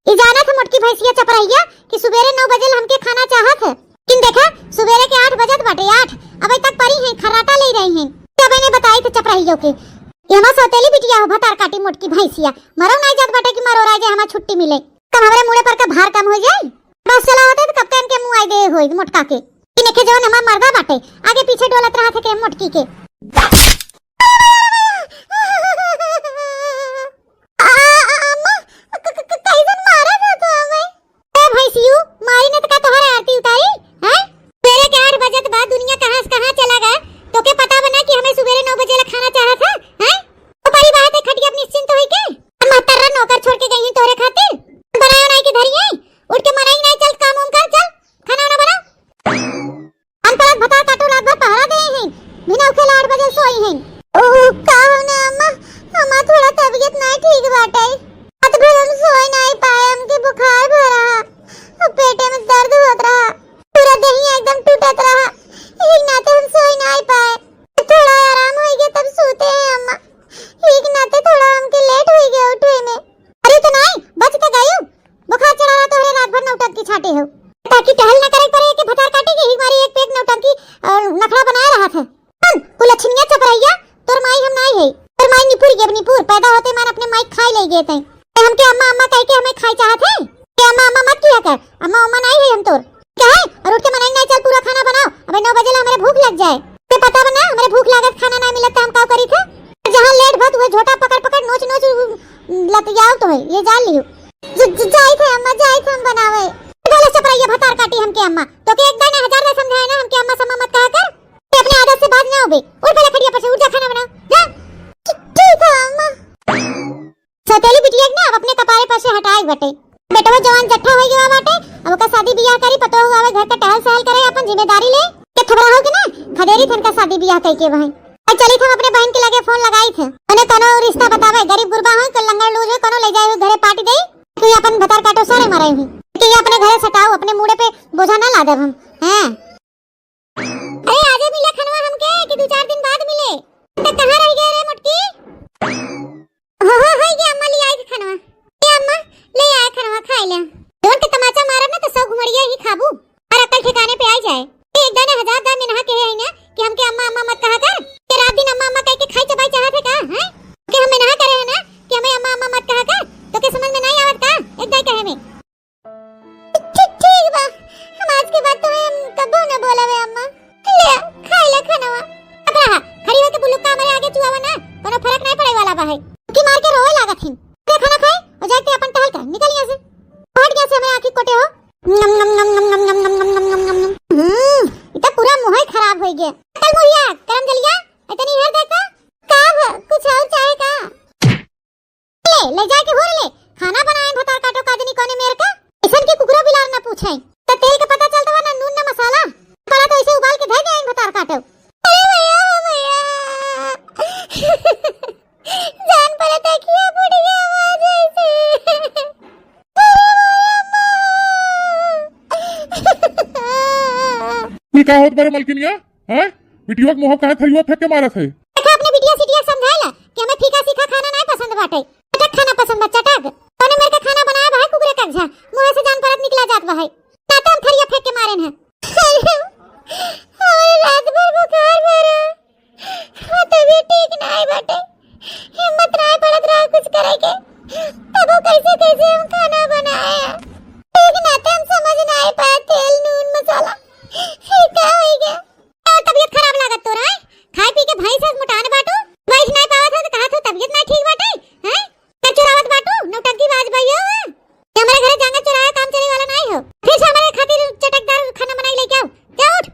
ई जाना था मोटकी भैंसिया चपराइया कि सुबेरे 9 बजे हमके खाना चाहत है, लेकिन देखा सुबेरे के 8 बजत बाटे 8 अबे तक परी है खराटा ले रही हैं। तब मैंने बताई थे चपराइयों के यहां सौतेली बिटिया हो भतार काटी मोटकी भैंसिया मरो नहीं जात बाटे कि मरो राजे हमार छुट्टी मिले कब हमरे मुड़े पर का भार कम हो जाए। बस चला होता तो कप्तान के मुंह आई दे होई मोटका के कि नेखे जवन हमार मर्दा बाटे आगे पीछे डोलत रहा थे के मोटकी के ताकि टहल न करे पड़े कि भतार काटे के हमारी एक पेट नौटंकी और नखरा बनाया रहा था। कुलछनिया चपराइया तोर माई हम नहीं है तोर माई निपुर के निपुर पैदा होते मान अपने माई खाई ले गए थे हम के अम्मा अम्मा कह के हमें खाई चाहत है कि अम्मा अम्मा मत किया कर अम्मा अम्मा नहीं है हम तोर क्या है और उठ के मनाई नहीं चल पूरा खाना बनाओ अबे 9 बजे हमारे भूख लग जाए ते पता बना हमारे भूख लागत खाना नहीं मिलत हम का करी थे जहां लेट भत हुए झोटा पकड़ पकड़ नोच नोच लतियाओ तो है ये जान लियो जाई थे अम्मा जाई थे हम बनावे बोले चपराइया भतार काटी हमके अम्मा तो के एक दाना 1000 बार समझाया ना हमके अम्मा समा मत कहा कर ते अपने आदत से बाज ना होबे उठ पहले खड़िया पर से उठ जा खाना बना जा ठीक है अम्मा। सौतेली बिटिया ना अब अपने कपारे पर से हटाई बटे बेटवा जवान जट्ठा हो गया बाटे अब का शादी बियाह करी पतो हुआ घर का टहल सहल करे अपन जिम्मेदारी ले के थबड़ा हो के ना खदेरी थन का शादी बियाह कई के भाई चली थे अपने बहन के लगे फोन लगाई थे अने कोनो रिश्ता बतावे गरीब गुरबा हो कल लंगर लूज है कोनो ले जाए घरे पार्टी दे तो अपन भतार काटो सारे मराई हुई कि अपने घरे सटाओ अपने मुड़े पे बोझा ना ला दे हम हैं। अरे आजे मिले खनवा हमके कि 2-4 दिन बाद मिले तो कहां रह गए रे मोटकी हां हां है ये अम्मा ले आई खनवा ये अम्मा ले आए खनवा खाई ले दोन के तमाचा मारब ना तो सब घुमड़िया ही खाबू और अकल ठिकाने पे आ जाए एक दाने 1000 दान में नहा के है ना कि हमके अम्मा अम्मा मत कहा कर कि रात दिन अम्मा अम्मा कह के खाई चबाई चाहत है का हैं कि हमें नहा करे है ना कि हमें अम्मा अम्मा मत कहा कर तो के समझ में नहीं आवत का एक दाई कहे में ठीक बा हम आज के बाद तो हम कबो न बोलावे अम्मा ले खाई ले खानावा अकरा खड़ी होके बुल्लू का हमारे आगे चुआवा ना कोनो फर्क नहीं पड़े वाला बा है कि मार के रोए लागत हिन के खाना खाए और जाके अपन टहल कर निकल यहां से हट गया से हमें आंखी कोटे हो नम नम नम नम नम नम नम नम नम नम इतना पूरा मुंह ही खराब हो गया कल मुहिया करम जलिया इतनी हर देखा का कुछ और चाहे का ले जाके हो ले खाना बनाए भतार काटो काजनी कोने मेरे का ऐसन के कुकरो बिलार ना पूछे त तेल के पता चलता ना नून ना मसाला पड़ा तो इसे उबाल के धर दे भतार काटो अरे भैया जान पड़ा था कि बुढ़ी की आवाज ऐसे तू का होत बारे मलकिनिया हैं बिटिया के मुंह काहे थरिया फेंक के मारत है देखा अपने बिटिया सिटिया समझाला कि हमें फीका सीखा खाना नहीं पसंद बाटे चटक खाना पसंद बा चटक तूने मेरे का खाना बनाया भाई कुकरे का झा मुंह से जान परत निकला जात भाई ताता हम थरिया फेंक के मारन है हमारे रात भर बुखार भरा तबीयत ठीक नहीं बाटे हिम्मत नहीं पड़त रहा कुछ करे के तब वो कैसे कैसे हम खाना बनाया एक नाते हम समझ नहीं पाए तेल नून मसाला क्या हो गया और तबीयत खराब लागत तो रहा है खाए पी के भाई से मुटाने बाटू बैठ नहीं पावा था तो कहा था तबीयत नहीं ठीक बाटे हैं क्या चुरावत बाटू नौटंकी बाज भैया हुआ कि हमारे घरे जांगा चुराया काम चले वाला नहीं हो फिर से हमारे खातिर चटकदार खाना बनाई लेके आओ जा उठ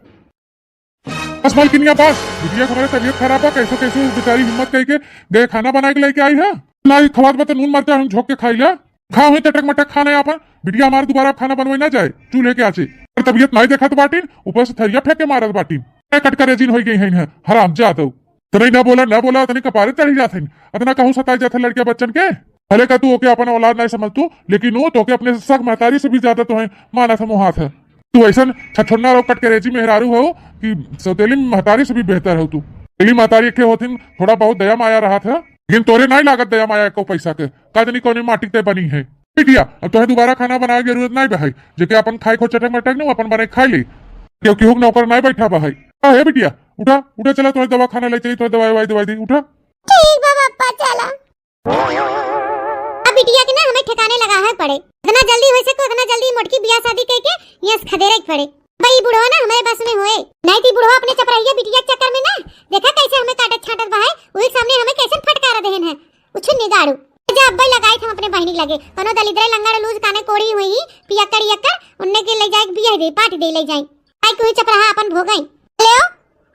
बस मलकिनिया बस बिटिया हमारे तबीयत खराब है कैसे कैसे बेचारी हिम्मत कह के गए खाना बना के लेके आई है ना खवात बता नून मरचा हम झोंक के खाई ले खा हुई चटक मटक खाना अपन बिटिया हमारे दोबारा खाना बनवाई ना जाए चूल्हे के आचे तबीयत नहीं देखा तो बाटीन ऊपर से थरिया फेंक के मारत बाटीन कट कर रेजिन हो गई है हराम जातो तने ना बोला तने कपारे चढ़ी जात है अतना कहूं सताई जात है लड़के बच्चन के भले का तू ओके अपन औलाद नहीं समझ तू लेकिन वो तो के अपने सग महतारी से भी ज्यादा तो है माना समूह हाथ है तू ऐसा छछोन्ना रो कट के रेजी मेहरारू हो कि सौतेली महतारी से भी बेहतर हो तू तेली महतारी के होथिन थोड़ा बहुत दया माया रहा था लेकिन तोरे नहीं लागत दया माया को पैसा के काजनी कोनी माटी ते बनी है बिटिया अब तोहे दोबारा खाना बनाए के जरूरत नहीं भाई, जेके अपन खाई खो चटक मटक न अपन बने खाई ले, क्योंकि हुक नौकर नहीं बैठा भाई। है बिटिया उठा उठा, चला तुम्हें दवा खाना ले चली, तुम्हें दवाई दी, उठा। ठीक बा पापा चला। अब बिटिया के ना हमें ठिकाने लगा है पड़े, इतना जल्दी हो सके उतना जल्दी मोटकी बियाह शादी करके यस खदेरे पड़े। भाई बुढ़वा ना हमारे बस में होए नहीं थी, बुढ़वा अपने चपराइया बिटिया के चक्कर में ना देखा कैसे हमें काटत छाटत बा है, वही सामने हमें कैसे फटकारा देहन है उछन निगाड़ू। जब भाई लगाई थे अपने बहिनी लगे कनो दलिद्र लंगड़ लूज काने कोड़ी हुई पियक्कड़ यक्कड़ उन्ने के ले जाए बियाह दे पार्टी दे ले जाए, आई कोई चपराहा अपन भोगई। हेलो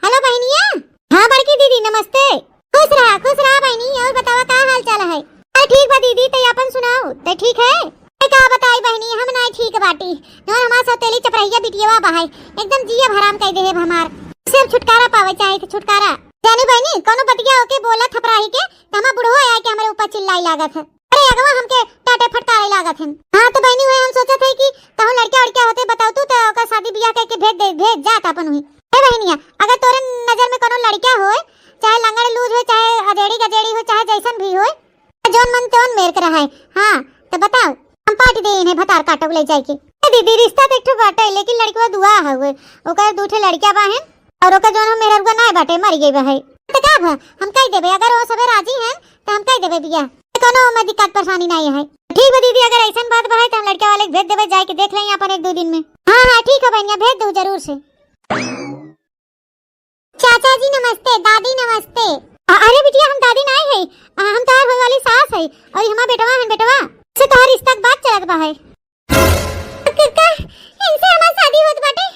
हेलो बहनिया। हां बड़की दीदी नमस्ते। खुश रहा बहनी, और बतावा का हाल चाल है? ठीक बा दीदी, ते अपन सुनाओ ते ठीक है? का बताई बहनी हम ना ठीक बाटी, और हमार सौतेली चपराइया बिटियावा बहाई एकदम जिया हराम कह दे है हमार, से छुटकारा पावे चाहे तो छुटकारा। जानी बहनी कोनो बतिया होके बोला थपराही के तमा बुढ़वा आया के हमारे ऊपर चिल्लाई लागत है, अरे अगवा हमके टाटे फटकारे लागत है। हां तो बहनी हुए हम सोचत है कि कहूं लड़का लड़का होते बताओ तू तो ओका शादी बियाह करके भेज जात अपन हुई। ए बहनिया अगर तोरे नजर में कोनो लड़का होए चाहे लंगड़ लूज हो चाहे अजेड़ी गजेड़ी हो चाहे जैसन भी होए, जोन मन तोन मेर कर रहा है, हां तो बताओ हम पार्टी दे इन्हें भतार काटो ले जाए के। दीदी रिश्ता तो एकठो बाटे लेकिन लड़कवा दुआ है ओकर दूठे लड़का बाहन और ओकर जोन मेरा रुआ ना बाटे मर गई बा है, तो का हम कह देबे अगर वो सबे राजी हैं तो हम कह देबे बियाह, कोनो में दिक्कत परेशानी नहीं है। ठीक है दीदी अगर ऐसा बात बा है तो हम लड़का वाले भेज देबे जाए के देख लेंगे अपन एक दो दिन में। हां ठीक है बहनिया भेज दो जरूर से। चाचा जी नमस्ते, दादी नमस्ते। अरे बिटिया हम दादी नहीं है, हम तोहर होए वाली सास है और हमार बेटवा से तोहर रिश्ता के बात चलत बा है। कक्का इनसे हमार शादी होत बाटे,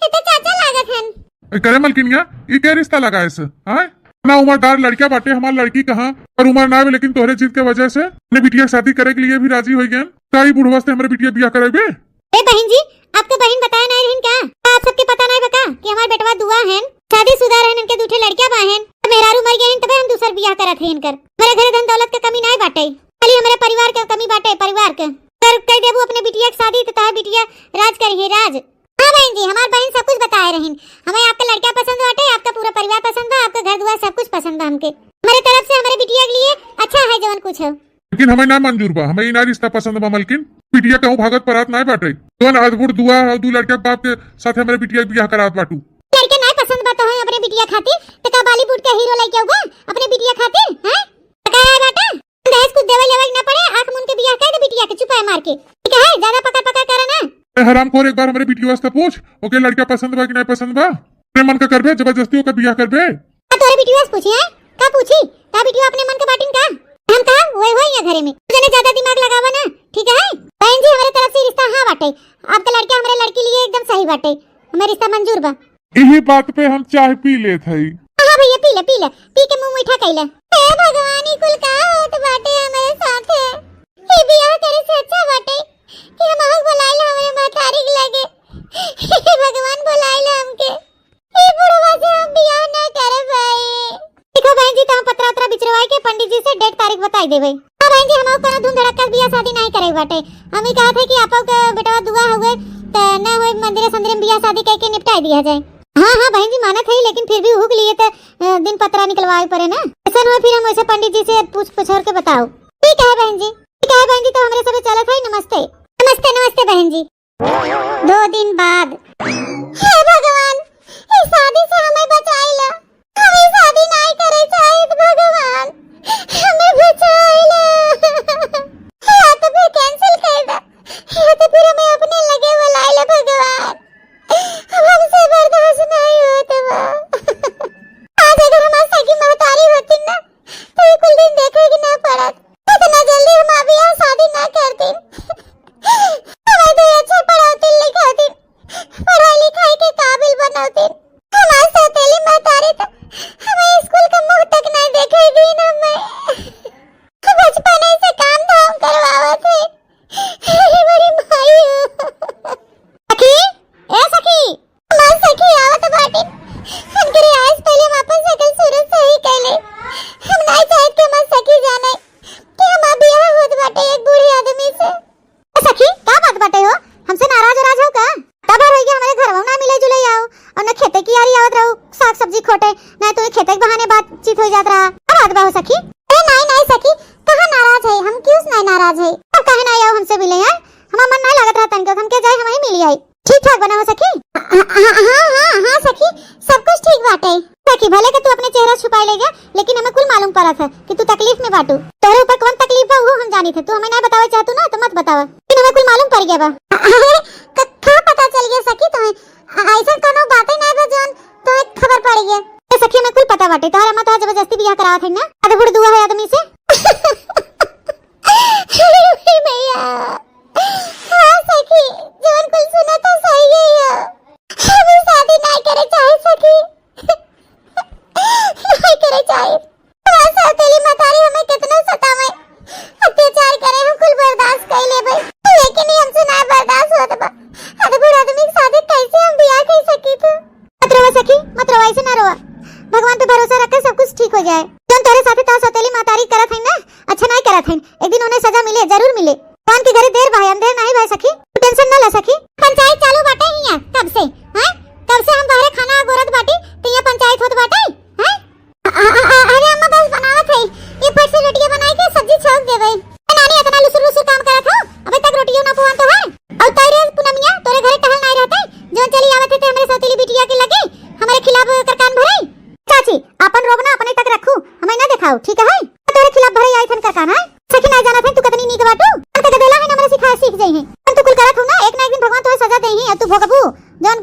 ये तो चाचा लागत हन। करे मलकिनिया ये क्या रिश्ता लगा है हां ना उम्रदार लड़का बाटे, हमार लड़की कहां और उम्र ना है लेकिन तोहरे जिद के वजह से ने बिटिया शादी करे के लिए भी राजी हो गए, काई बुढ़वा से हमरे बिटिया बियाह कराबे। ए बहन जी आपको बहन बताया नहीं रहन क्या? आप सबके पता नहीं बका कि हमार बेटवा दुआ है शादीशुदा रहन, इनके दूठे लड़का बाहन मेहरारू मर गए तबे हम दूसर बियाह करत है इनकर। मेरे घर धन दौलत के कमी नहीं बाटे, खाली हमारे परिवार के कमी बाटे, परिवार के कर कह देबू अपने बिटिया की शादी तो तार बिटिया राज करिए राज। हां बहन जी हमार बहन सब कुछ बताए रहन, हमें आपका लड़का पसंद बाटे, आपका पूरा परिवार पसंद है, आपका घर दुआर सब कुछ पसंद है हमके, हमारे तरफ से हमारे बिटिया के लिए अच्छा है जवन कुछ है। लेकिन हमें ना मंजूर बा, हमें ना रिश्ता पसंद बा मलकिन, बिटिया कहूं भागत परात नहीं बाटे, तो अदबुर दुआ दू लड़का बाप के साथ हमारे बिटिया बियाह करात बाटू। लड़के नहीं पसंद बा तो है अपने बिटिया खातिर तो का बॉलीवुड के हीरो लेके आऊगा अपने बिटिया खातिर हैं? का है बेटा दहेज कुछ देवे लेवे ना पड़े, आंख मुन के बियाह कर दे बिटिया के चुपाए मार के, ठीक है ज्यादा पकड़ करे ना। हरामखोर एक बार हमारे बिटिया वास्ते पूछ ओके लड़का पसंद बा कि नहीं पसंद बा, अपने मन का करबे जबरदस्ती ओका बियाह करबे। तोरे बिटिया से पूछी है का पूछी का बिटिया अपने मन के बाटिन का हम कहा वही होई या घरे में तूने ज्यादा दिमाग लगावा ना, ठीक है बहन जी हमारे तरफ से रिश्ता हां बाटे, आपका लड़का हमारे लड़की लिए एकदम सही बाटे, हमें रिश्ता मंजूर बा। यही बात पे हम चाय पी लेत हई। हां भैया पी ले पी के मुंह मीठा कइला। हे भगवान ई कुल का होत बाटे हमारे साथे, ई बियाह करे से अच्छा बाटे कि हम आग बुलाइला हमारे महतारी के लगे, हे भगवान बुलाइला हमके, ई बुढ़वा से हम बियाह ना करे भाई। देखो बहन जी तो हम पत्रा बिचरवाई के पंडित जी से डेट तारीख बताई देबे। हां बहन जी हम कोनो धूम धड़क्का बियाह शादी नहीं करे बाटे, हम ही कहा थे कि आपो के बेटा दुआ हुए त ना होए मंदिर संदरे बियाह शादी करके निपटाई दिया जाए। हाँ बहन जी मानत है लेकिन फिर भी हुक लिए तो दिन पत्रा निकलवाए पड़े ना, ऐसा हो फिर हम वैसे पंडित जी से पूछ के बताओ। ठीक है बहन जी, ठीक है बहन जी तो हमारे सब चलत है। नमस्ते बहन जी। 2 दिन बाद हे भगवान इस शादी से हमें बचाइला, हमें शादी नहीं करे चाहिए भगवान, हमें बचाइला या तो फिर कैंसिल कर दो या तो फिर हमें अपने लगे बुलाइला भगवान, हमसे बर्दाश्त नहीं होता बा। आज अगर हमारी सगी महतारी होती ना तो ये कुल दिन देखेगी ना पड़त, इतना जल्दी हम अभी यहाँ शादी ना करती, हमें तो अच्छा पढ़ाती लिखाती, पढ़ाई लिखाई के काबिल बनाती, हमारी सौतेली महतारी तो हमें स्कूल का मुंह तक नहीं देखेगी ना। मैं बचपन से काम धाम कर ले हैं। हमारा मन नहीं लागत रहा तनके हम के जाए हमारी मिली आई। ठीक ठाक बना हो सखी? हां सखी सब कुछ ठीक बाटे। सखी भले के तू अपने चेहरा छुपाई ले जा लेकिन हमें कुल मालूम पड़ा था कि तू तकलीफ में बाटू। तेरे ऊपर कौन तकलीफ बा वो हम जानी थे। तू हमें नहीं बतावे चाहतू ना तो मत बतावा। लेकिन हमें कुल मालूम पड़ गया बा। का पता चल गया सखी तुम्हें? ऐसा कोनो बातें नहीं बा जोन तो खबर पड़ गया। ए सखी हमें कुल पता बाटे। तोहरा मत जबरदस्ती बियाह करावत है ना। अधबुड़ दुआ है आदमी से। भैया हाँ सखी जोन कुल सुना तो सही है। हमें शादी नहीं करे चाहे सखी। नहीं करे चाहे। सौतेली मतारी हमें कितना सतावे अत्याचार करे हम कुल बर्दाश्त कर ले भाई लेकिन हमसे ना बर्दाश्त होता बा। अधबुड़ आदमी के साथ कैसे हम बियाह कर सकी थे। मत रोवा सखी मत रोवा ऐसे ना रोवा। भगवान पे भरोसा रख सब कुछ ठीक हो जाए। जोन तेरे साथे तो सौतेली मतारी करत है ना अच्छा नहीं करत है। एक दिन उन्हें सजा मिले जरूर मिले। कौन के घरे देर भाई अंधेर नहीं भाई सखी। टेंशन ना ले सखी। पंचायत चालू बाटे हिया कब से हैं? कब से हम बाहर खाना गोरत बाटी तो यहाँ पंचायत होत बाटे हैं? अरे अम्मा बस बनावत है। ये फट से रोटियां बनाई के सब्जी छौंक देवे। नानी इतना लुसुर लुसुर काम करत हो अबे तक रोटियों ना पुआन तो है। और तेरे पुनमिया तोरे घरे टहल नहीं रहते जोन चली आवत थे हमरे सौतेली बिटिया के लगे हमारे खिलाफ कर कान भरे। चाची अपन रोब ना अपने तक रखू हमें ना दिखाओ ठीक है? तेरे खिलाफ भरे आई थन कर कान है। सखी ना जाना था तू कितनी नीक बाटू। अंत गदेला है हमरे सिखा सीख जाई है। तू कुल करत हो ना एक ना एक दिन भगवान तोहे सजा देही है। तू भोगबू जोन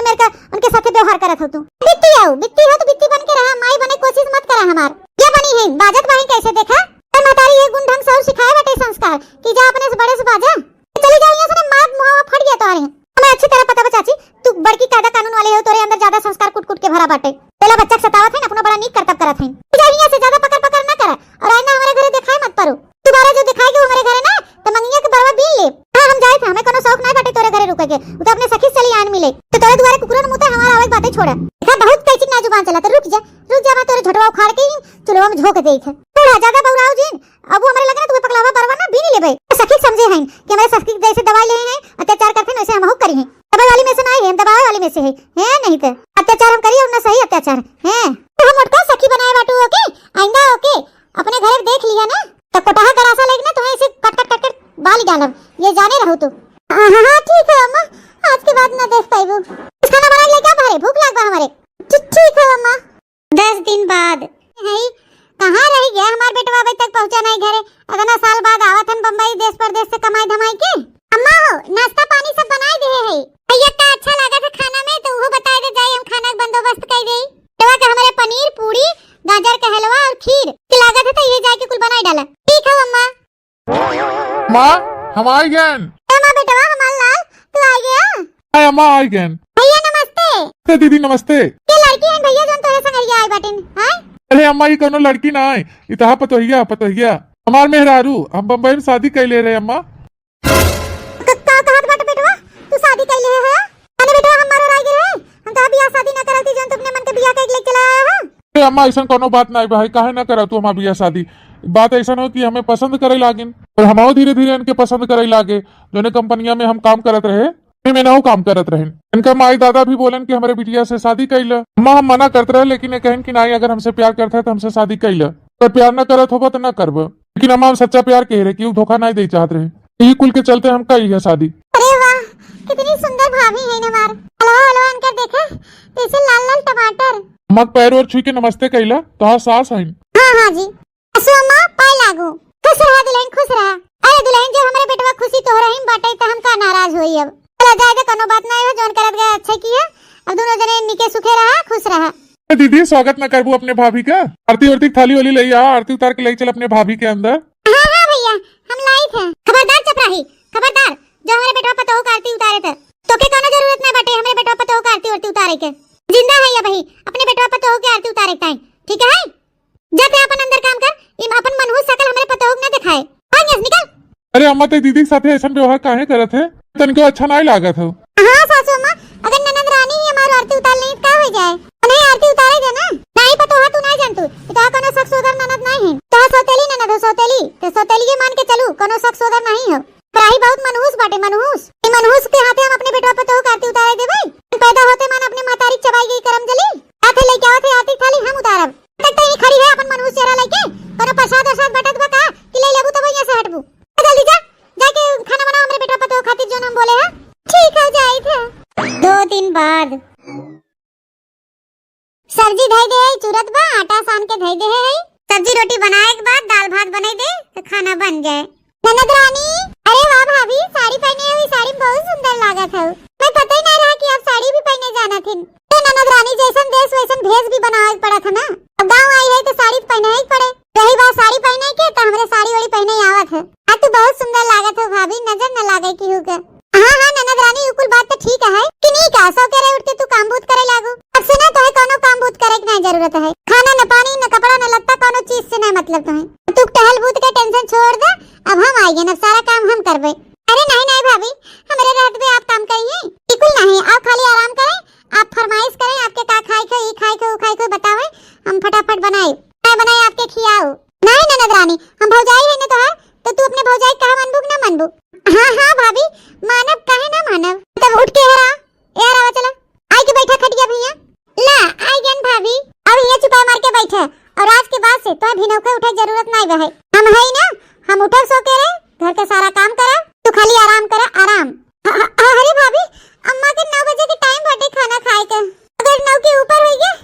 मेरे का उनके साथे व्यवहार करत हो तू। बित्ती आओ बित्ती हो तो बित्ती बन के रहा माई बने कोशिश मत करा हमार। ये बनी है बाजत बाही कैसे देखा? तो मातारी ये गुण ढंग से और सिखाए बटे संस्कार कि जा अपने से बड़े से बाजा। चली जाओ यहां से मार मुहावा फट गया तोरे। हमें अच्छी तरह पता बा चाची तू बड़की कायदा कानून वाले हो। तोरे अंदर ज्यादा संस्कार कुट कुट के भरा बाटे। पहला बच्चा सतावत है अपना बड़ा नीक करतब करत है। जा यहां से ज्यादा पकड़ पकड़ ना करा और आईना हमारे घरे दिखाए मत परो। दोबारा जो दिखाएगी हमारे घरे ना तो मंगिया के बरवा बीन ले। हां हम जाए थे हमें कोनो शौक नहीं बाटे तोरे घरे रुके के। उ तो अपने सखी चली आन मिले तो तोरे दुआरे कुकुरन मुते हमारा आवे बातें छोड़ा। देखा बहुत कैची ना जुबान चला तो रुक जा मैं तोरे झटवा उखाड़ के चुलवा में झोक देई थे। थोड़ा ज्यादा बौराओ जिन अब वो हमारे लगे ना तू पकलावा बरवा ना बीन लेबे। सखी समझे हैं कि हमारे सखी जैसे दवाई ले हैं अत्याचार करते हैं वैसे हम करी हैं। दवाई वाली में से नहीं है दवाई वाली में से है नहीं तो अत्याचार हम करिए और ना सही अत्याचार है। तो हम मोटका सखी बनाए बाटू ओके आइंदा ओके अपने घर देख लिया ना तो कोटाहा करासा लेके ना तुम्हें इसे कट कट कट कट बाल डालब ये जाने रहो तू। हां ठीक है अम्मा आज के बाद ना देख पाइबू। खाना बना ले क्या भरे भूख लाग बा हमारे। ठीक है अम्मा। 10 दिन बाद है कहां रह गया हमार बेटवा अभी तक पहुंचा नहीं घरे। इतना साल बाद आवत हन बम्बई देश परदेश से कमाई धमाई के। अम्मा हो नाश्ता पानी सब बनाए दे है। भैया का अच्छा लगा था खाना में तो वो बताए दे जाए हम खाना का बंदोबस्त कर देई। बेटवा का हमारे पनीर पूरी गाजर का हलवा और खीर की लागत है तो ये जाके कुल बनाई डाला। ठीक है अम्मा। माँ हम आई गए। अम्मा बेटवा हमार लाल तू आ गया। हाय अम्मा आई गए। भैया नमस्ते। दीदी नमस्ते। ये लड़की है भैया जोन तोरे संगरिया आई बाटिन हां। अरे अम्मा ये कोनो लड़की ना है इतहा पतोहिया हमार मेहरारू हम बम्बई में शादी कर ले रहे अम्मा। कहत बाटे बेटवा तू शादी कर ले है? अरे बेटवा हम मारो राई गिरे हम तो बियाह शादी ना करती जोन तू अपने मन के बियाह के ले चला आया है। अरे अम्मा ऐसा कोनो बात नहीं भाई काहे ना करा तू हमार बियाह शादी। बात ऐसा हो कि हमें पसंद करे लागिन और हमाओ धीरे धीरे इनके पसंद करे लागे। जोने कंपनिया में हम काम करत रहे में ना काम करत रहे। इनका माई दादा भी बोलन कि हमारे बिटिया से शादी कैल। अम्मा हम मना करते रहे लेकिन ये कहन कि नहीं अगर हमसे प्यार करता है तो हमसे शादी कैल। अगर प्यार न करत होगा तो न करब। लेकिन अम्मा हम सच्चा प्यार कह रहे कि धोखा नहीं दे चाहत रहे। यही कुल के चलते हम कही है शादी। अरे वाह कितनी सुंदर भाभी है हमार। हलवा इनकर देखा जैसे लाल लाल टमाटर। अम्मा पैर और छुई के नमस्ते कैला तो हाँ सास है। हाँ जी असो अम्मा पाए लागू। खुश रहा दुल्हन खुश रहा। अरे दुल्हन जब हमारे बेटवा खुशी तो रही बाटे तो हम का नाराज होई। अब चला जाए तो कोनो बात नहीं हो जोन करत गए अच्छा किया। अब दोनों जने निके सुखे रहा खुश रहा। दीदी स्वागत न करबू अपने भाभी का। आरती वारती थाली वाली ले आ आरती उतार के ले चल अपने भाभी के अंदर। हाँ भैया हम लाई थे। खबरदार चपराही खबरदार जो हमारे बेटवा पतोह का आरती उतारे थे तो के कोनो जरूरत ना बाटे हमारे बेटवा पतोह का आरती उतारे के। जिंदा है ये भाई अपने बेटवा पतोह के आरती उतारे ताई ठीक है। जाते अपन अंदर काम कर इम अपन मनहूस शकल हमारे पतोह न दिखाए। भाग निकल। अरे अम्मा ते दीदी के साथे ऐसा व्यवहार काहे करत है तनको अच्छा नहीं लागत हो। हां सासू अम्मा अगर ननद रानी ही हमारी आरती उतार ले का हो जाए। नहीं आरती उतारे दे ना नहीं पतो है तू नहीं जानतू तो कोनो शख्स उधर ननद नहीं है तो सौतेली ननद हो सौतेली तो सौतेली के मान के चलू कोनो शख्स उधर नहीं हो। प्राही बहुत मनहूस बाटे मनहूस। ई मनहूस के हाथे हम अपने बेटवा पतो का आरती उतारे दे भाई। पैदा होते मान अपने मातारी चबाई गई करम जली हाथे लेके आओ थे आरती थाली हम उतारब। तक तो ही खड़ी है अपन मनहूस चेहरा लेके कोनो प्रसाद बटत बका कि ले लेबू तो यहां से हटबू। जल्दी जा जाके खाना बना बोले है? ठीक हो जाई था 2 दिन बाद। सब्जी धई दे है, चूरत बा, आटा सान के धई दे है। सब्जी रोटी बनाए के बाद दाल भात बनाई दे तो खाना बन जाए। ननद रानी, अरे वाह भाभी, साड़ी पहने हुई, साड़ी में बहुत सुंदर लागत है। मैं पता ही नहीं रहा कि आप साड़ी भी पहने जाना थी। तो ननद रानी जैसन देश वैसन भेष भी बनावे पड़ा था ना। अब गाँव आई है तो साड़ी पहने ही पड़े। रही बात साड़ी पहने के तो हमरे साड़ी वाड़ी पहने ही आवत है। आज तू बहुत सुंदर लागत है भाभी, नजर न लागे की हो के। हाँ हाँ ननद रानी, ये कुल बात तो ठीक है कि नहीं का सो करे उठ के तू काम बूत करे लागू। अब से ना तो है कोनो काम बूत करे की नहीं जरूरत है। खाना न पानी न कपड़ा न लत्ता कोनो चीज से नहीं मतलब तो है। तू टहल बूत के टेंशन छोड़ दे, अब हम आएंगे ना, सारा काम हम करबे। अरे नहीं नहीं भाभी, हमारे रहते में आप काम करिए, बिल्कुल नहीं। आप खाली आराम करें, आप फरमाइश करें, आपके का खाए को ई खाए को ऊ खाए को बतावे, हम फटाफट बनाए बनाए आपके खियाओ। नहीं ननद रानी, हम भौजाई है ना तो तू अपने भौजाई कहा मनबू ना मनबू। हाँ हाँ भाभी, मानव काहे ना मानव। तब उठ के हेरा यार, आवा चला आई के बैठा खटिया भैया। ला आई गन भाभी, अब ये चुपा मार के बैठा, और आज के बाद से तो भिनौके उठे जरूरत नहीं बहे। हम है ना, हम उठब सो के रे, घर का सारा काम करा, तू खाली आराम करा, आराम। अरे भाभी, अम्मा के 9 बजे के टाइम बाटे खाना खाए का, अगर 9 के ऊपर हो गया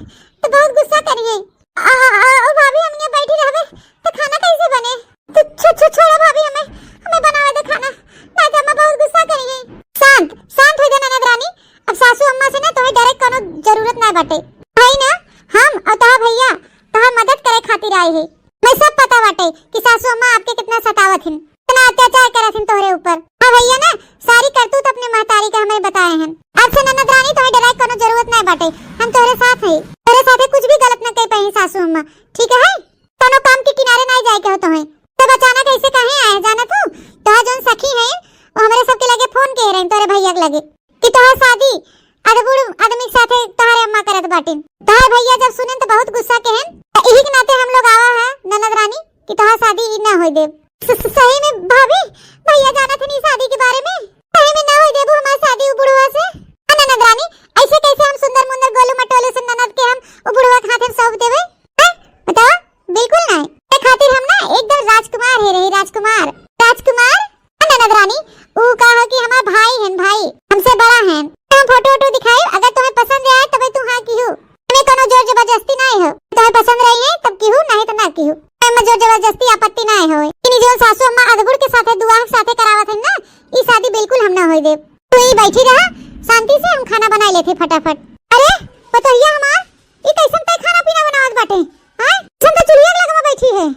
तो बहुत गुस्सा करिए। ओ भाभी, हमने बैठी रहबे तो खाना कैसे बने? तो छोड़ो भाभी, हमें बनावे दे खाना, ना तो अम्मा बहुत गुस्सा करिए। शांत शांत हो जा ननद रानी, अब सासू अम्मा से ना तो डायरेक्ट कोनो जरूरत ना बाटे है ना। हम और तोहा भैया तोहा मदद करे खातिर आए है। मैं सब पता बाटे कि सासू अम्मा आपके कितना सतावत हिन, कितना अत्याचार करत हिन तोहरे ऊपर। हां भैया ना, सारी करतूत अपने महतारी का हमें बताए हैं। अब से ननद रानी तोहे डायरेक्ट कोनो जरूरत नहीं बाटे, हम तोहरे साथ है। तोहरे साथे कुछ भी गलत न कह पाई सासू अम्मा, ठीक है? कोनो काम के किनारे नहीं जाए के हो तोहे। तब अचानक ऐसे काहे आए जाना तू? तोहा जोन सखी है वो हमरे सबके लगे फोन कह रहे तोरे भैया के लगे कि तोहा शादी अदबुड़ आदमी के साथे तोहरे अम्मा करत बाटिन। तोहरे भैया जब सुने तो बहुत गुस्सा के हैं, यही के नाते हम लोग आवा है ननद रानी कि तोहा शादी ना होई दे। सही में भाभी, भैया जाना थे नहीं शादी के बारे में, सही में ना होई देबू हमारी शादी उ बुढ़वा से। ननद रानी, ऐसे कैसे हम सुंदर मुंदर गोलू मटोलू से ननद के हम उ बुढ़वा के हाथे में सौंप देबे? बताओ, बिल्कुल नहीं। ए खातिर हम ना एकदम राजकुमार है रही, राजकुमार राजकुमार। ननद रानी, ऊ कहा कि हमारा भाई है, भाई हमसे बड़ा है। हम फोटो वोटो दिखाई, अगर तुम्हें पसंद आए तब तू हां की हो, हमें कोनो जोर जबरदस्ती नहीं हो। तुम्हें पसंद रही है तब की हो, नहीं तो ना की हो, हमें जोर जबरदस्ती आपत्ति नहीं हो। इनी जो सासू अम्मा अदबुड़ के साथे दुआ के साथे करावत है ना, ई शादी बिल्कुल हम ना होई दे। तू ही बैठी रहा शांति से, हम खाना बना लेते फटाफट। अरे पतोहिया हमार, ई कैसन तय खाना पीना बनावत बाटे? हां चंदा चुलिया लगवा बैठी है।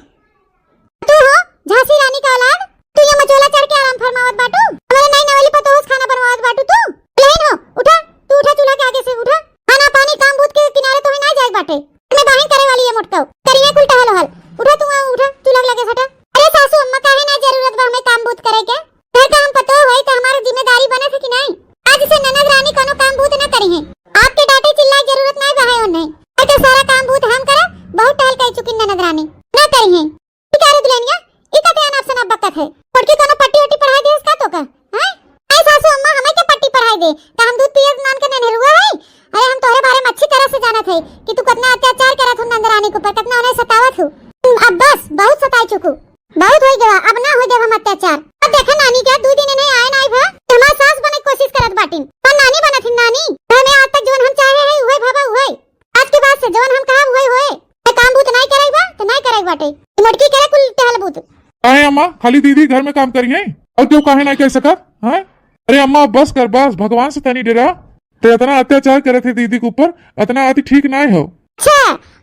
तू हो झांसी रानी का औलाद, तू ये मचोला चढ़ के आराम फरमावत बाटू, हमारे नई नवेली पतोहस खाना बनवावत बाटू। तू लेन हो, उठा तू, उठा चूल्हा के आगे से उठा। खाना पानी काम बूत के किनारे तो नहीं जाए बाटे, मैं बाहर करे वाली है मोटको करिए कुल टहल हल। उठा तू, उठा चूल्हा के लगे हटा। अरे सासू अम्मा काहे ना जरूरत बा हमें काम बूत करे के? घर का हम पतो होई तो हमारी जिम्मेदारी बने थे कि नहीं? आज से ननद रानी कोनो काम बूत ना करी है, आपके डांटे चिल्लाए जरूरत नहीं बा है नहीं। तो सारा काम बूत हम करा, बहुत टहल कह चुकी ननद रानी ना करी है। ठीक है दुल्हनिया, इका ध्यान आपसे ना बकत है, पटकी कोनो पट्टी वट्टी पढ़ाई दे इसका तो का हैं? ऐ सासू अम्मा हमें के पट्टी पढ़ाई दे का हम दूध पिए मान के नहीं हुआ है? अरे हम तोहरे बारे में अच्छी तरह से जानत है कि तू कितना अत्याचार करत हो नंद रानी के ऊपर, कितना उन्हें सतावत हो। अब बस बहुत सताई चुकू, बहुत हो गया, अब ना हो दे हम अत्याचार। अब देखा नानी क्या 2 दिन नहीं आए नहीं भा, हमार सास बने कोशिश करत बाटिन, पर नानी बनत है नानी। हमें आज तक जोन हम चाहे है उहे भाबा उहे, आज के बाद से जोन हम कहा उहे होए। काम बूत नहीं करेगा बा तो नहीं करेगा बाटे, मटकी करे कुल टहल बूत। काहे अम्मा, खाली दीदी घर में काम करी है और तू काहे नहीं कह सकत? हैं? अरे अम्मा बस कर, बस भगवान से तनी डरा, तो इतना अत्याचार करे थे दीदी के ऊपर, इतना अति ठीक नहीं हो। अच्छा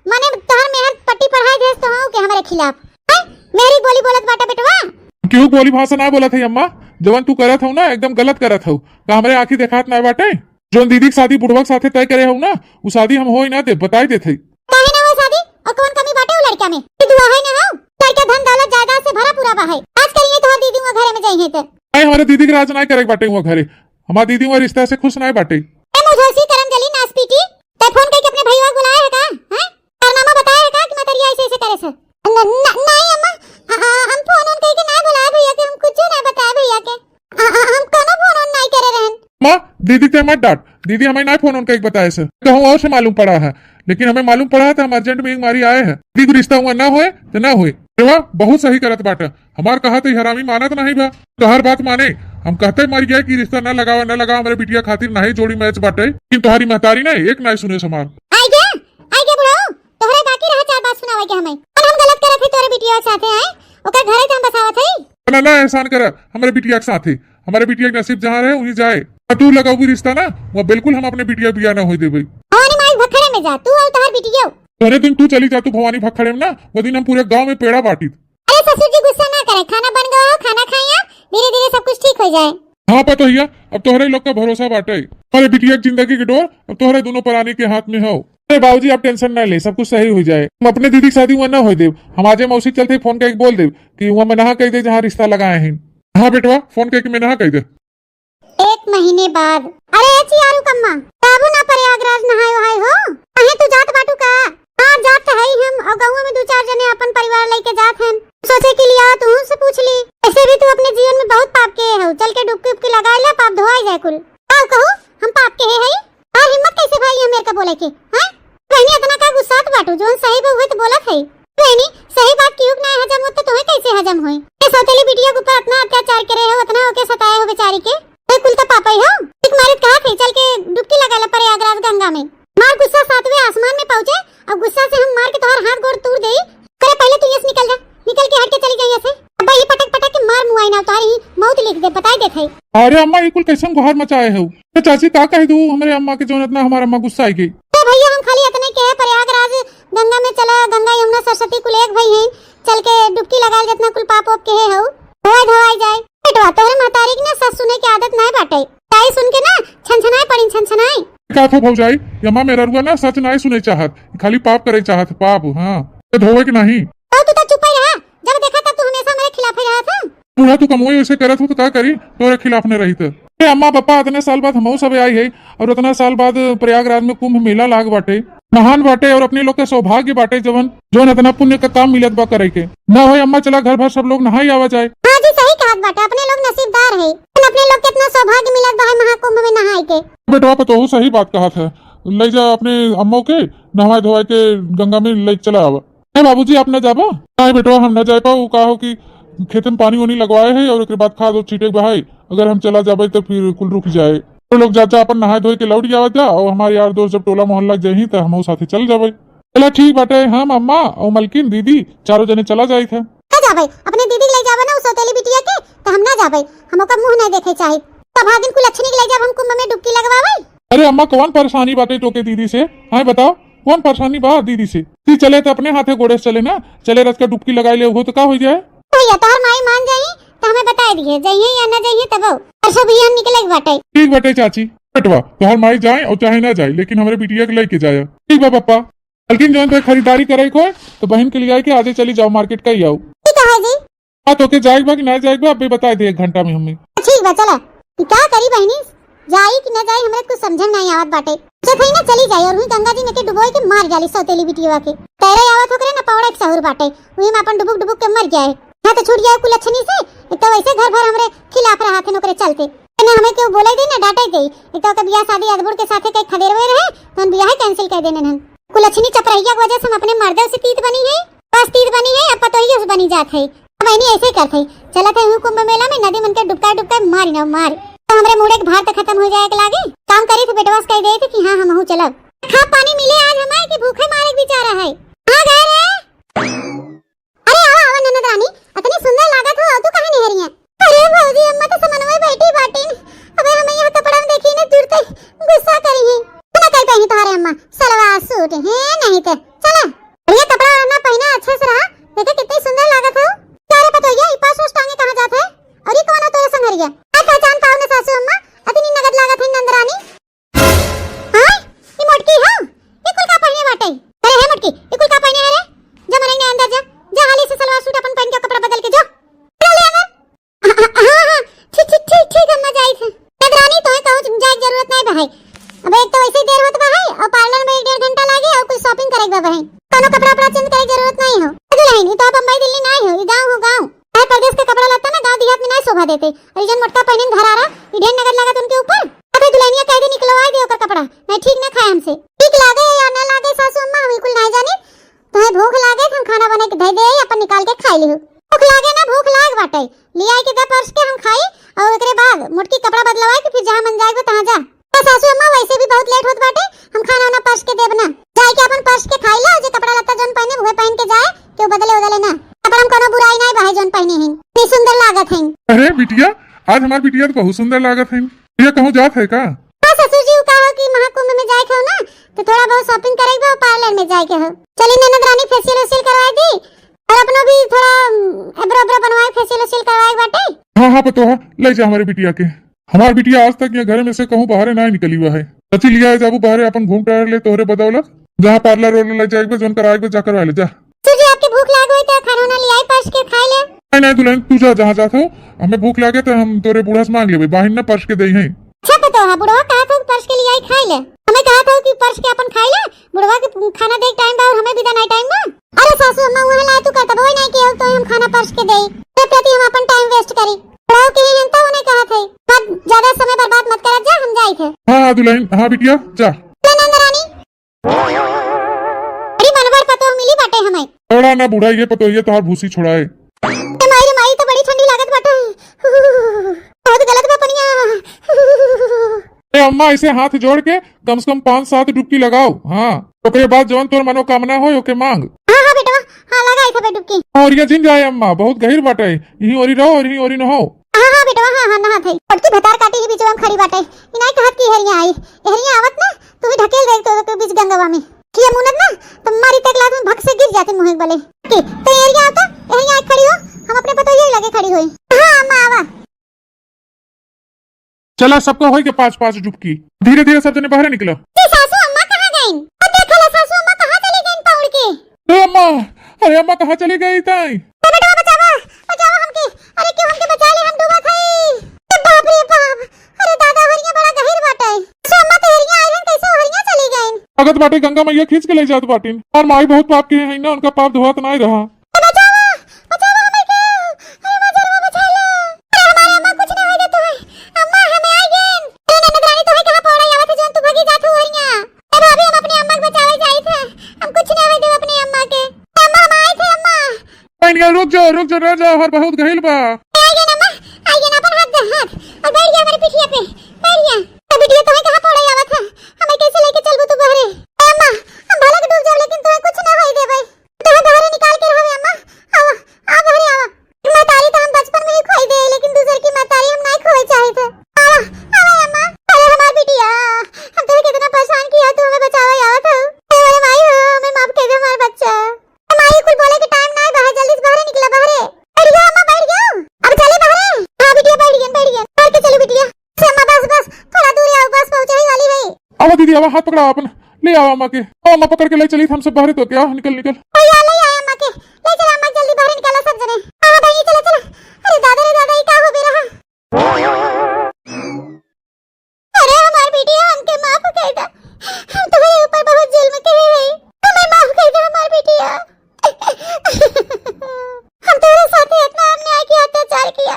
माने तोहर मेहर पट्टी पढ़ाई देस तो हो के हमारे खिलाफ हैं? मेरी बोली बोलत बाटा बेटवा, क्यों बोली भाषा ना बोला था अम्मा? जवन तू करत हो ना एकदम गलत करत हो, का हमरे आंखी देखात ना बाटे? जो दीदी की शादी बुढ़वा के साथे तय करे हो ना, वो शादी हम हो ही ना दे, बताई दे थे। काहे ना हो शादी, और कौन कमी बाटे वो लड़का में? तू दुआ है ना हो, लड़का धन दौलत जायदाद से भरा पूरा बा है। आज करिए तो दीदी वो घरे में जाइए तो नहीं, हमारे दीदी के राज नहीं करे बाटे हुआ घरे, हमारी दीदी वो रिश्ता से खुश नहीं बाटे। ए मुझोसी करम जली नास पीटी, ते फोन करके अपने भैया को बुलाया है का? हैं? कारनामा बताया है का कि मैं तेरी ऐसे करे से? नहीं अम्मा, हम फोन ऑन करके ना बुलाया भैया के, हम कुछ ना बताया भैया के, हम कोनो फोन ऑन नहीं करे रहन। माँ दीदी ते मत डांट, दीदी हमें नहीं फोन ऑन करके बताया से, कहूँ और से मालूम पड़ा है, लेकिन हमें मालूम पड़ा है तो हम अर्जेंट में मारी आए हैं। दीदी रिश्ता हुआ ना होए तो ना होए। बहुत सही करत बाटा, हमार कहा तो हरामी मानत नहीं बा, तो हर बात माने, हम कहते मर गए कि रिश्ता न लगावा हमारे बिटिया खातिर नहीं जोड़ी मैच बाटे, लेकिन तुम्हारी महतारी नहीं एक नहीं सुने समार। आई गया बुढ़ाओ, तोहरे बाकी रहा 4 बात सुनावे के हमें। और हम गलत करत है तोरे बिटिया के साथे आए, ओकर घरे हम बसावत है। ना एहसान कर हमारे बिटिया के साथ, हमारे बिटिया के नसीब जहाँ रहे वहीं जाए। तू लगाऊ भी रिश्ता ना वो बिल्कुल हम अपने बिटिया बिया ना हो देबे। भवानी माई भखड़े में जा, तू और तोहर बिटिया। तोरे दिन तू चली जा, तू भवानी भखड़े में ना, वो दिन हम पूरे गांव में पेड़ा बांटी। अरे ससुर जी गुस्सा ना करे, खाना बन गया हो, खाना खाइया, धीरे धीरे सब कुछ ठीक हो जाए। हाँ पता भैया, अब तोहरे लोग का भरोसा बाटे, हमारे बिटिया की जिंदगी की डोर अब तोहरे दोनों प्राणी के हाथ में हो। अरे बाबूजी आप टेंशन ना ले, सब कुछ सही हो जाए। हम अपने दीदी की शादी वहाँ ना हो देव, हम आज मौसी चलते फोन करके बोल देव कि वहाँ में नहा कह दे जहाँ रिश्ता लगाए हैं। हाँ बेटवा फोन करके मैं नहा कह दे। 1 महीने बाद। अरे चियारू कम्मा काबू ना प्रयागराज नहाए वहाए हो, कहे तू जात बाटू का? हाँ जात है हम, और गाँव में 2-4 जने अपन परिवार लेके जात हैं। सोचे के लिए तू से पूछ ली, ऐसे भी तू अपने जीवन में बहुत पाप के हो, चल के डुबकी लगा ले, पाप धोआ जाए कुल। आओ कहो हम पाप के है और हिम्मत कैसे भाई है मेरे को बोले के? हैं बहनी इतना का गुस्सा बाटू, जोन सही हुए तो बोलत है। बहनी सही बात क्यों ना हजम होते तुम्हें कैसे हजम होए? ये सौतेली बिटिया के ऊपर इतना अत्याचार करे हो, इतना होके सताए हो बेचारी के, तो कुल तो पापा ही हो। एक मारित कहा थे चल के डुबकी लगा ले प्रयागराज गंगा में, मार गुस्सा 7वें आसमान में पहुंचे और गुस्सा से हम मार के तोहर हाथ गोड़ तोड़ दे। करे पहले तू यस निकल जा, निकल के हट के चली जाइए से। अब ये पटक के मार मुआई ना तारी मौत लिख दे, बताई देत है। अरे अम्मा ये कुल कैसन गुहार मचाए हो? तो चाची का कह दू हमारे अम्मा के जोन इतना हमारा अम्मा गुस्सा आई गई। तो भैया हम खाली इतने के प्रयागराज गंगा में चला, गंगा यमुना सरस्वती कुल एक भाई हैं, चल के डुबकी लगा जितना कुल पाप ओप के है हो धोवाई जाए। बेटवा तोहरे महतारी की ना सस सुने की आदत नहीं बाटे, ताई सुन के ना छनछनाए पड़ी छनछनाए। क्या था भौजाई यम्मा मेरा रुआ ना सच नहीं सुने चाहत, खाली पाप करे चाहत पाप। हाँ तो धोवे की नहीं। तो तू तो चुप ही रहा, जब देखा तब तू हमेशा मेरे खिलाफ ही रहा था। पूरा तू कमोई वैसे करत हो तो क्या करी, तोरे खिलाफ न रही। तो अम्मा पापा इतने साल बाद हम सब आई है और उतना साल बाद प्रयागराज में कुंभ मेला लाग बाटे, महान बाटे और अपने लोग के सौभाग्य बाटे जवन जोन इतना पुण्य का काम मिलत बा करे के। ना हो अम्मा चला घर भर सब लोग नहाई आवा जाए। हाँ जी सही कहा बाटे, अपने लोग नसीबदार है, अपने लोग कितना सौभाग्य मिलत बा महाकुंभ में नहाए के। बेटवा तो सही बात कहा था, ले जा अपने अम्मो के नहाए धोवाए के गंगा में ले चला आवा। बाबूजी आप न जाबा? नहीं बेटवा हम न जा पाओ, कहा हो कि खेत में पानी वानी लगवाए है और उसके बाद खाद छीटे बहाई, अगर हम चला जाबे तो फिर कुल रुक जाए। तो लोग जा अपन नहाए धोए के लौट जावा जा, और हमारे यार दोस्त जब टोला मोहल्ला जाही तो हम साथे चल जाबे। चला ठीक बाटे, हम अम्मा और मलकिन दीदी चारों जने चला जाए थे। जाबे अपने दीदी ले जाबे ना उस सौतेली बिटिया के, तो हम ना जाबे, हम ओकर मुंह नहीं देखे चाहे। तब भागिन कुल अच्छी ले जाब हम कुंभ में डुबकी लगवावे। अरे अम्मा कौन परेशानी बाटे टोके दीदी से? हाँ बताओ कौन परेशानी बा दीदी से? ती चले तो अपने हाथे घोड़े से चले ना, चले रथ का डुबकी लगाई ले हो तो का हो जाए। भैया तोहर माई मान जाई तो हमें बता दिए जाइए या ना जाइए, तब और सब यहाँ निकले बाटे। ठीक बाटे चाची, बेटवा तोहर माई जाए और चाहे ना जाए लेकिन हमारे बिटिया के लेके जाए। ठीक बा पापा, लेकिन जो तो खरीदारी करे को तो बहन के लिए आए के आजे चली जाओ मार्केट का ही आओ। ठीक है जी। हाँ तो के जाएगा कि ना जाएगा अभी बता दे 1 घंटा में हमें। ठीक बा चला, क्या करी बहनी जाई कि ना जाई हमरे कुछ समझ नहीं आवत बाटे। जब ही ना चली जाई और हुई गंगा जी में के डुबोई के मार जाली सौतेली बिटिया के, तेरे आवत हो करे ना पौड़ा एक सहूर बाटे, वही में अपन डुबुक डुबुक के मर जाए। ना तो छूट जाए कुल अच्छनी से, एक तो वैसे घर भर हमरे खिलाफ रहा थे नौकरे चलते ना, हमें क्यों बोले दी ना डांटे गई। एक तो बियाह शादी अदबुड़ के साथे कई खदेरवे रहे तो बियाह कैंसिल कर देने नन कुल अच्छनी चपरहिया की वजह से हम अपने मर्दों से तीत बनी है, बस तीत बनी है, अब पतोही उस बनी जात है। अब ऐनी ऐसे करते चला थे हूं कुंभ मेला में नदी मन के डुबका मारी ना मार, तो हमरे मुड़े के भार तक खत्म हो जाए के लागे। काम करी थे बेटवास कह दे थे कि हां हम हूं चलब। खा पानी मिले आज हमारे कि भूखे मारे बेचारा है। आ गए रे, अरे आवा ननद रानी, इतनी सुंदर लागत हो तू काहे नहीं हरिया? अरे भौजी अम्मा तो समनवे बैठी बाटी, अबे हमें यहां कपड़ा में देखी ने जुड़ते गुस्सा करी है। तूने कहीं पहनी तुम्हारे अम्मा सलवार सूट है नहीं तो चला ये कपड़ा ना पहना अच्छे से रहा, देखे कितनी सुंदर लागत हो। तारे पता है ये पास टांगे कहां जात है और ये कौन है तोरे संगरिया? आ पहचान पाओ ना सासू अम्मा, इतनी नगद लागत है नंदरानी। हां ये मोटकी हां ये कुल का पहने बाटे? अरे है मोटकी ये कुल का पहने है रे? जा मरेंगे अंदर जा हाली से सलवार सूट अपन पहन के कपड़ा बदल के जो ले अंदर। हां ठीक मोटकी कपड़ा बदलवाए कि फिर जहाँ मन जाएगा तहाँ जा। सासू अम्मा वैसे भी बहुत लेट होत बाटे, हम खाना वाना पर्स के देब ना, जाए के अपन पर्स के खाई ला, जो कपड़ा लत्ता जोन पहने वह पहन के जाए, क्यों बदले उदले ना। पर हम कोनो बुराई नहीं बाहे जोन पहने हैं, नहीं सुंदर लागत हैं। अरे बिटिया, आज हमार बिटिया तो बहुत सुंदर लागत है। ये कहूँ जात है का? हाँ ससुर जी कहा कि महाकुंभ में जाए हो ना, तो थोड़ा बहुत शॉपिंग करेगा और पार्लर में जाए के हो। चली ननद रानी फेशियल वेशियल करवाए दी और अपनो भी थोड़ा एब्रो बनवाए, फेशियल वेशियल करवाए बाटे। हाँ हाँ पतो है, ले जा हमारे बिटिया के। हमारी बिटिया आज तक यहाँ घर में से कहूँ बाहर ना निकली हुआ है। सची लिया है जाबू बाहर अपन घूम टहल ले, तोहरे बदौलत जहाँ पार्लर वार्लर ले जाएगा जोन कराएगा जा करवा ले जा। जी आपकी भूख लाग गई तो खाना ना ले आई पर्स के खाई ले। नहीं नहीं दुल्हन, तू जा जहाँ जाता हो, हमें भूख लागे तो हम तोरे बूढ़ा से मांग लेबे, बाहिन ना पर्स के दई है। अच्छा पतो है बुढ़वा कहा था पर्स के लिए आई खाई ले, हमें कहा था कि पर्स के अपन खाई ले, बुढ़वा के खाना दे टाइम बा और हमें भी देना टाइम ना। अरे सासू अम्मा वहां लाए तू करता बोई नहीं के तो हम खाना पर्स के देई, ते प्रति हम अपन टाइम वेस्ट करी। बुढ़वा के ही हंता उन्हें कहा था बात ज्यादा समय बर्बाद मत कर, जा हम जाई थे। हाँ दुल्हन, हाँ बिटिया जा। नंद रानी अरे मनवर पतो मिली बाटे हमें। थोड़ा ना बूढ़ा ये पतो ये तोहार भूसी छोड़ाए। माई तो बड़ी ठंडी लागत बाटे, बहुत गलत बा पनिया। अम्मा ऐसे हाथ जोड़ के कम से कम 5-7 डुबकी लगाओ। हाँ ओकरे बाद जवन तोर मनोकामना हो ओके मांग। हाँ हाँ बेटा, हाँ लगाई था डुबकी। और ये जिन जाए अम्मा, बहुत गहिर बाटे, यही ओरी रहो और यही ओरी न हो। हाँ हाँ बेटा, हाँ हाँ नहा थे। पटकी भतार काटी ही बीच में खड़ी बाटे, इनाई कहत की हेरिया आई, हेरिया आवत ना तू भी ढकेल देख तो बीच गंगावा में किया मुनत ना तो मारी तक लात में भग से गिर जाते मुंह वाले की। तो हेरिया आता, हेरिया खड़ी हो, हम अपने पतो यही लगे खड़ी हुई। हाँ अम्मा आवा। चला सबको होई के 5-5 डुबकी, धीरे धीरे सब जने बाहर निकलो। सासू अम्मा कहाँ गईं? देखा ला सासू अम्मा कहाँ चली गईं पौड़ के। अम्मा, अरे अम्मा कहाँ चली गई ताई? बेटा बचावा, बचावा हमके, अरे क्यों हमके बचा ले, हम डूबा थे। बाप रे बाप, अरे दादा हरिया बड़ा गहिर बाटे। सासू अम्मा तो हरिया आई हैं, कैसे हरिया चली गईं? अगत बाटे गंगा मैया खींच के ले जात बाटिन, और माई बहुत पाप के है ना, उनका पाप धोवत नहीं रहा। बचावा, बचावा हमें के, अरे मजरवा बचा ले, अरे हमारे अम्मा कुछ ना होई दे तो है, अम्मा हमें आई गेन। अरे ननद रानी तो है कहां पौड़ा आवत है जोन तू भगी जात हो हरिया। अरे भाभी हम अपने अम्मा को बचावे जाई थे, हम कुछ ना होई दे अपने अम्मा के। अम्मा हम आई थे अम्मा। नहीं रुक जा रह जा, हर बहुत गहिल बा। आई गेन अम्मा, आई गेन अपन हाथ दे हाथ, और बैठ गया मेरे पीठिया पे, बैठ गया। तो बिटिया तो है कहां पौड़ा आवत है, हमें कैसे लेके चलबू तू बहरे? अम्मा हम भले के डूब जाओ लेकिन तुम्हें कुछ ना होई दे भाई, तुम्हें बाहर निकाल के रहे अम्मा। आओ आ बहरे आओ, मातारी तो हम बचपन में ही खोई दे, लेकिन दूसरे की मातारी हम नहीं खोए चाहे थे। आओ आओ अम्मा, अरे हमारी बिटिया, हम तुम्हें कितना परेशान किया, तू हमें बचावा आवत हो। अरे माई हो, हमें माफ कर दे हमारा बच्चा। माई कुछ बोले के टाइम ना है, बाहर जल्दी से बाहर निकला बाहर। बैठ गया अम्मा, बैठ गया, अब चले बाहर। हां बिटिया बैठ गया, बैठ के चलो बिटिया। अम्मा बस थोड़ा दूर आओ, बस पहुंचे ही वाली है। आओ दीदी आओ, हाथ पकड़ा अपन, ले आओ अम्मा के। अम्मा पकड़ के ले चली हम सब बाहर, तो क्या निकल निकल। भैया ले आया अम्मा के, ले चला अम्मा जल्दी बाहर निकाला सब जने। हां भाई चलो चलो। अरे दादा रे दादा, ये क्या हो बे रहा? अरे हमारी बेटी हमके माफ कर दे, हम तुम्हारे ऊपर बहुत जुल्म किए हैं, हमें माफ कर दे हमारी बेटिया। हम तुम्हारे साथ इतना अन्याय किया, अत्याचार किया,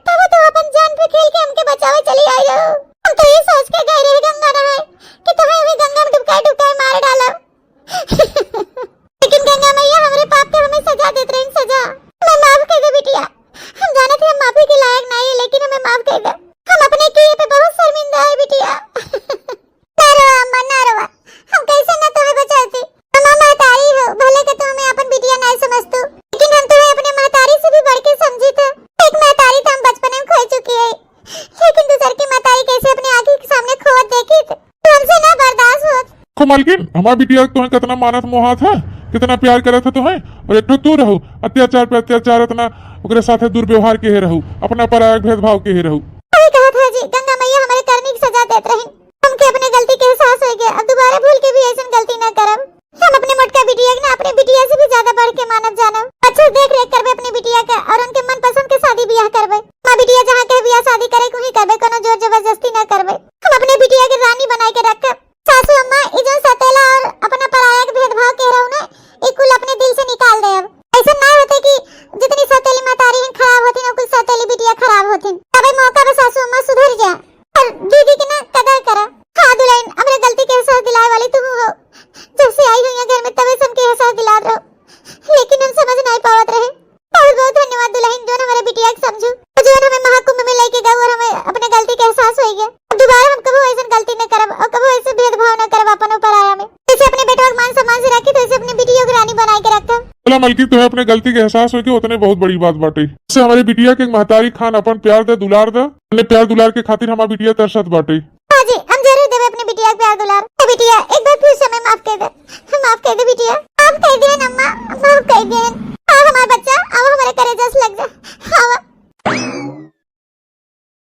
तब तो अपन जान पे खेल के हमके बचावे चली आई हो। हम तो ये सोच के गए रहे गंगा नहाए कि तुम्हें भी गंगा में डुबकाए मार डाला। लेकिन गंगा मैया हमारे पाप पे हमें सजा देते रही, सजा। हमें माफ कर दे बिटिया, हम जाने थे हम माफी के लायक नहीं है, लेकिन हमें माफ कर दे, हम अपने किए पे बहुत शर्मिंदा है बिटिया। ना रोवा अम्मा ना रोवा, हम कैसे ना तुम्हें बचाते। हम महतारी हो, भले के तुम हमें अपन बिटिया नहीं समझतो, लेकिन हम तुम्हें अपने महतारी से भी बढ़ के समझी थे। एक महतारी तो हम बचपन में खो चुकी है, लेकिन दूसर की महतारी कैसे अपने आंखों के सामने खोत देखी तो हमसे ना बर्दाश्त होत। को मालकिन, हमारी बिटिया तुम्हें कितना मानत मोहा था, कितना प्यार करा था तुम्हें, और एक तो तू रहो अत्याचार पे अत्याचार, इतना ओकरे साथे दुर्व्यवहार के रहू, अपना पराया भेदभाव के रहू। वही कहा था जी, गंगा मैया हमारे करने की सजा देत रही, हमके अपने गलती के एहसास हो गया, अब दोबारा भूल के भी ऐसी गलती न करब। हम अपने मोटका बिटिया ना अपने बिटिया से भी ज्यादा बढ़ के मानव जानब, अच्छा देख रेख करबे अपनी बिटिया का, और उनके मनपसंद के शादी ब्याह करबे। मां बिटिया जहाँ कहे ब्याह शादी करे वही करबे, कोनो जोर जबरदस्ती न करबे। हम अपने बिटिया के रानी बनाए के रखब। सासू अम्मा ई जो सतेला और अपना पराया के भेदभाव कह रहू ना, एक कुल अपने दिल से निकाल दे। अब ऐसा ना होते कि जितनी सतेली मातारी खराब होती ना, कुछ सतेली बिटिया खराब होती। अब मौका पे सासू अम्मा सुधर जा और दीदी की ना कदर करा। हाँ दुल्हन, हमरे गलती के एहसास दिलाए वाली तुम हो, जब से आई हुई घर में तबे से हमके एहसास दिला रहो, लेकिन हम समझ नहीं पावत रहे। बहुत बहुत धन्यवाद दुल्हन, जो हमारे बिटिया के समझू, जो हमें महाकुंभ में लेके गए और हमें अपने बना के रखा। बोला मलकी तुम्हें अपने गलती के एहसास हो के उतने बहुत बड़ी बात बाटे। इससे हमारी बिटिया के महतारी खान अपन प्यार दे दुलार दे, अपने प्यार दुलार के खातिर हमारी बिटिया तरसत बाटे। हाँ जी, हम जरूर देवे अपनी बिटिया के प्यार दुलार। बिटिया एक बार फिर से हमें माफ कर दे बिटिया।